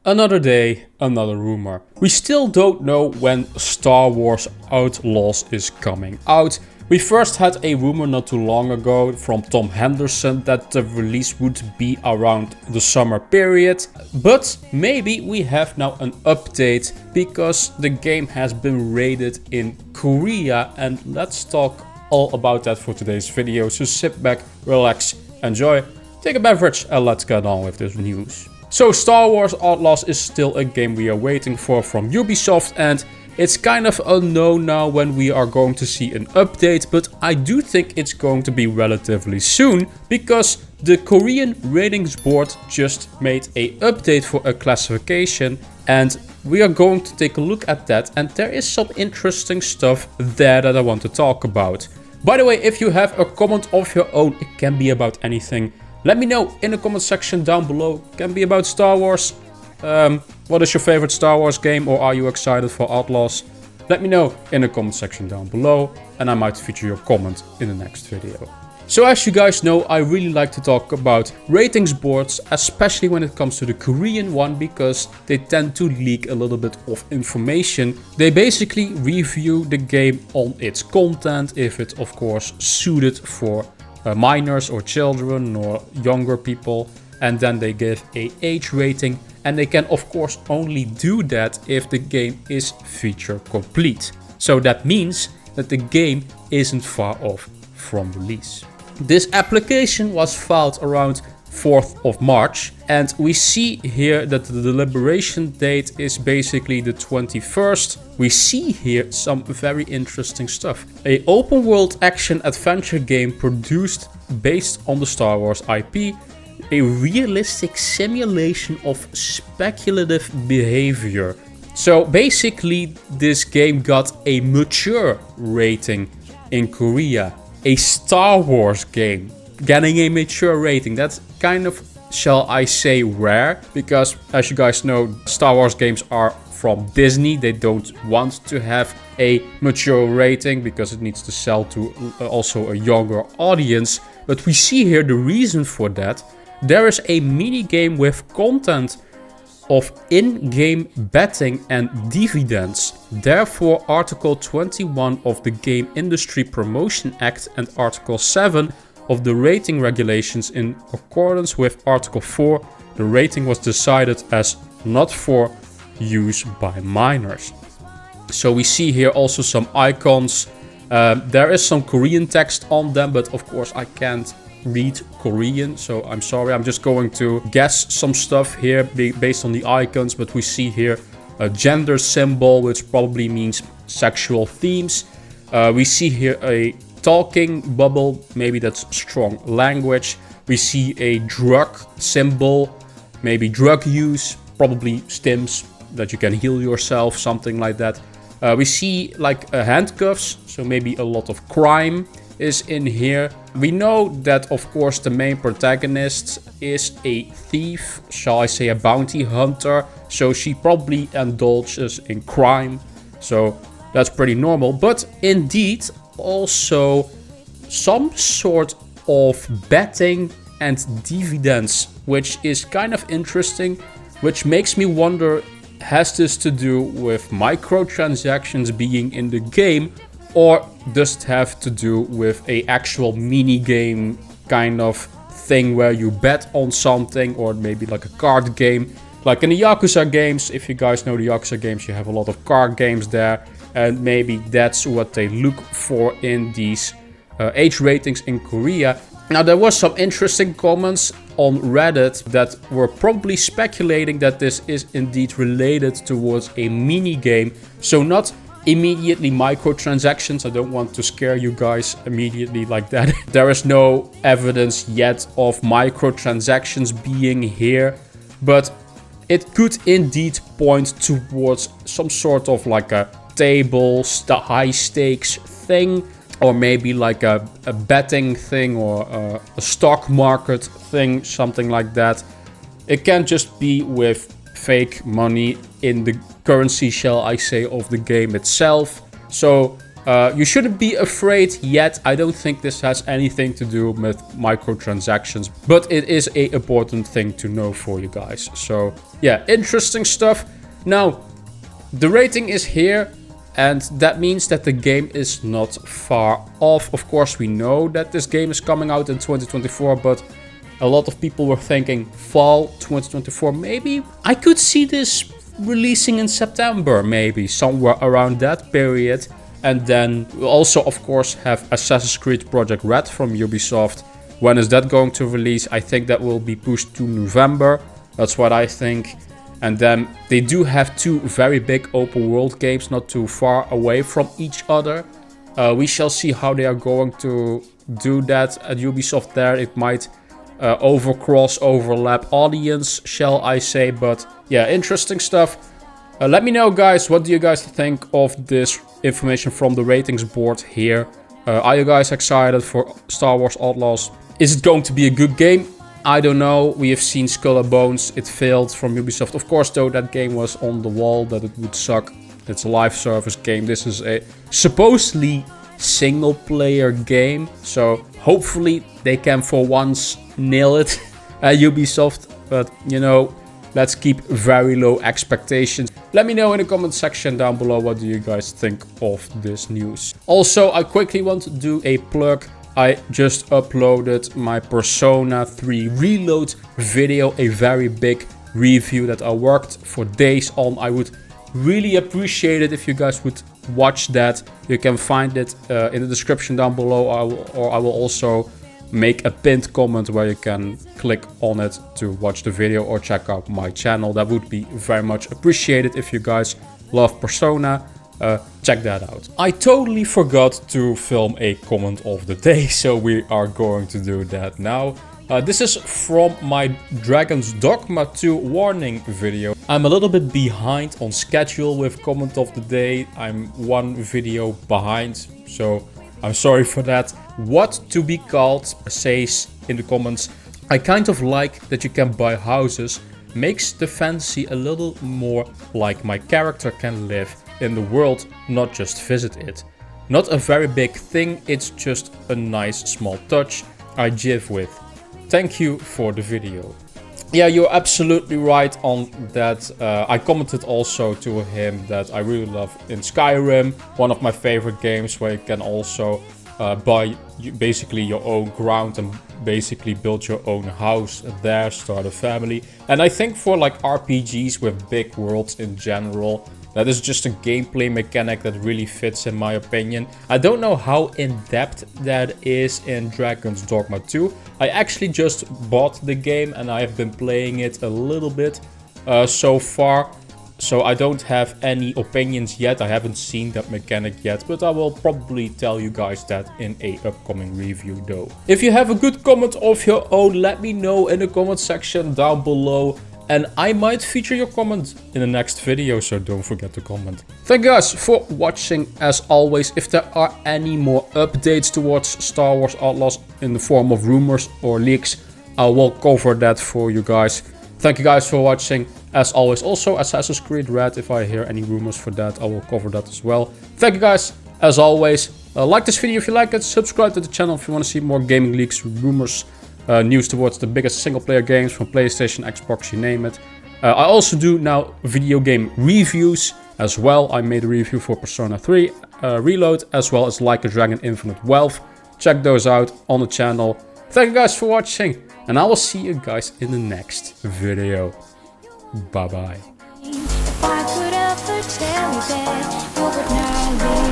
Another day, another rumor. We still don't know when Star Wars Outlaws is coming out. We first had a rumor not too long ago from Tom Henderson that the release would be around the summer period. But maybe we have now an update because the game has been rated in Korea, and let's talk all about that for today's video. So sit back, relax, enjoy, take a beverage, and let's get on with this news. So Star Wars Outlaws is still a game we are waiting for from Ubisoft, and it's kind of unknown now when we are going to see an update, but I do think it's going to be relatively soon because the Korean ratings board just made an update for a classification, and we are going to take a look at that, and there is some interesting stuff there that I want to talk about. By the way, if you have a comment of your own, it can be about anything. Let me know in the comment section down below. It can be about Star Wars. What is your favorite Star Wars game, or are you excited for Outlaws? Let me know in the comment section down below, and I might feature your comment in the next video. So as you guys know, I really like to talk about ratings boards, especially when it comes to the Korean one, because they tend to leak a little bit of information. They basically review the game on its content, if it's of course suited for minors or children or younger people, and then they give a age rating, and they can of course only do that if the game is feature complete. So that means that the game isn't far off from release. This application was filed around 4th of March, and we see here that the deliberation date is basically the 21st. We see here some very interesting stuff. An open world action adventure game produced based on the Star Wars IP, a realistic simulation of speculative behavior. So basically this game got a mature rating in Korea. A Star Wars game getting a mature rating, that's kind of, shall I say, rare, because as you guys know, Star Wars games are from Disney. They don't want to have a mature rating because it needs to sell to also a younger audience. But we see here the reason for that. There is a mini game with content of in-game betting and dividends. Therefore, Article 21 of the Game Industry Promotion Act and Article 7 of the rating regulations, in accordance with Article 4, the rating was decided as not for use by minors. So we see here also some icons. There is some Korean text on them, but of course I can't read Korean, so I'm sorry. I'm just going to guess some stuff here based on the icons, but we see here a gender symbol, which probably means sexual themes. We see here a talking bubble, maybe that's strong language. We see a drug symbol, maybe drug use, probably stims, that you can heal yourself, something like that. We see like handcuffs, so maybe a lot of crime is in here. We know that of course the main protagonist is a thief, shall I say a bounty hunter, so she probably indulges in crime, so that's pretty normal. But indeed also some sort of betting and dividends, which is kind of interesting, which makes me wonder, has this to do with microtransactions being in the game, or does it have to do with a actual mini game kind of thing where you bet on something, or maybe like a card game, like in the Yakuza games? If you guys know the Yakuza games, you have a lot of card games there, and maybe that's what they look for in these age ratings in Korea. Now there was some interesting comments on Reddit that were probably speculating that this is indeed related towards a mini game, so not immediately microtransactions. I don't want to scare you guys immediately like that. There is no evidence yet of microtransactions being here, but it could indeed point towards some sort of like a table, high stakes thing, or maybe like a betting thing, or a stock market thing, something like that. It can't just be with fake money in the currency, shall I say, of the game itself. So you shouldn't be afraid yet. I don't think this has anything to do with microtransactions, but it is an important thing to know for you guys. So yeah, interesting stuff. Now, the rating is here, and that means that the game is not far off. Of course, we know that this game is coming out in 2024, but a lot of people were thinking fall 2024. Maybe I could see this releasing in September, maybe somewhere around that period. And then we'll also, of course, have Assassin's Creed Project Red from Ubisoft. When is that going to release? I think that will be pushed to November. That's what I think. And then they do have two very big open world games not too far away from each other. We shall see how they are going to do that at Ubisoft there. It might overlap audience, shall I say. But yeah, interesting stuff. Let me know, guys, what do you guys think of this information from the ratings board here? Are you guys excited for Star Wars Outlaws? Is it going to be a good game? I don't know. We have seen Skull and Bones. It failed from Ubisoft. Of course, though, that game was on the wall that it would suck. It's a live service game. This is a supposedly single player game. So hopefully they can for once nail it at Ubisoft. But, you know, let's keep very low expectations. Let me know in the comment section down below what do you guys think of this news. Also, I quickly want to do a plug. I just uploaded my Persona 3 Reload video, a very big review that I worked for days on. I would really appreciate it if you guys would watch that. You can find it in the description down below, I will also make a pinned comment where you can click on it to watch the video or check out my channel. That would be very much appreciated if you guys love Persona. Check that out. I totally forgot to film a comment of the day, so we are going to do that now. This is from my Dragon's Dogma 2 warning video. I'm a little bit behind on schedule with comment of the day. I'm one video behind, so I'm sorry for that. What to be called says in the comments, I kind of like that you can buy houses. Makes the fantasy a little more like my character can live in the world, not just visit it. Not a very big thing, it's just a nice small touch I jive with. Thank you for the video. Yeah, you're absolutely right on that. I commented also to him that I really love in Skyrim, one of my favorite games where you can also buy basically your own ground and basically build your own house there, start a family. And I think for like RPGs with big worlds in general, that is just a gameplay mechanic that really fits in my opinion. I don't know how in-depth that is in Dragon's Dogma 2. I actually just bought the game and I have been playing it a little bit so far. So I don't have any opinions yet. I haven't seen that mechanic yet, but I will probably tell you guys that in a upcoming review though. If you have a good comment of your own, let me know in the comment section down below. And I might feature your comment in the next video, so don't forget to comment. Thank you guys for watching as always. If there are any more updates towards Star Wars Outlaws in the form of rumors or leaks, I will cover that for you guys. Thank you guys for watching. As always, also Assassin's Creed Red, if I hear any rumors for that, I will cover that as well. Thank you guys, as always. Like this video if you like it, subscribe to the channel if you want to see more gaming leaks, rumors, news towards the biggest single player games from PlayStation, Xbox, you name it. I also do now video game reviews as well. I made a review for Persona 3 Reload, as well as Like a Dragon Infinite Wealth. Check those out on the channel. Thank you guys for watching, and I will see you guys in the next video. Bye bye.